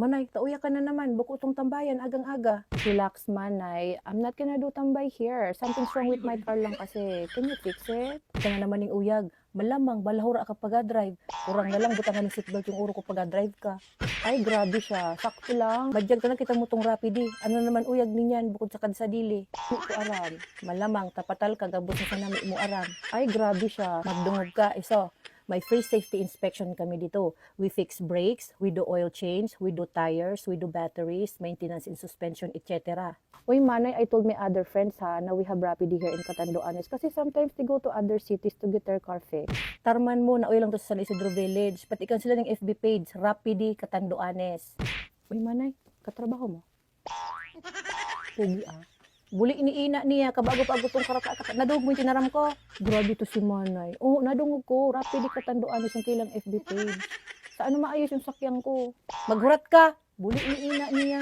Manay, tauya ka na naman. Buko tong tambayan, agang-aga. Relax, Manay. I'm not gonna do tambay here. Something's wrong with my car lang kasi. Can you fix it? Ika na naman yung uyag. Malamang, balahura ka pag-drive. Kurang na lang, butangan ng seatbelt yung uro ko pag-drive ka. Ay, grabe siya. Sakto lang. Badyag ka na kita mo tong rapidi. Ano naman uyag ninyan, bukod sa kadsadili. Di ko aram. Malamang, tapatal ka, gabos na sa nami mo aram. Ay, grabe siya. Magdungog ka. Iso, may free safety inspection kami dito. We fix brakes, we do oil change, we do tires, we do batteries, maintenance and suspension, etc. Uy, Manay, I told my other friends ha, na we have Rapidi here in Catanduanes kasi sometimes they go to other cities to get their car fixed. Tarman mo, nauwi lang to sa San Isidro Village. Patikan sila ng FB page, Rapidi Catanduanes. Uy, Manay, katrabaho mo? Pugi ah. Buli iniina niya, kabago pa agutong karaka, nadungog mo yung tinaram ko. Grabe to si Manay. Oo, nadungog ko, Rapidi Catanduanes yung kilang FB page. Sa ano maayos yung sakyan ko? Maghurat ka, buli iniina niya.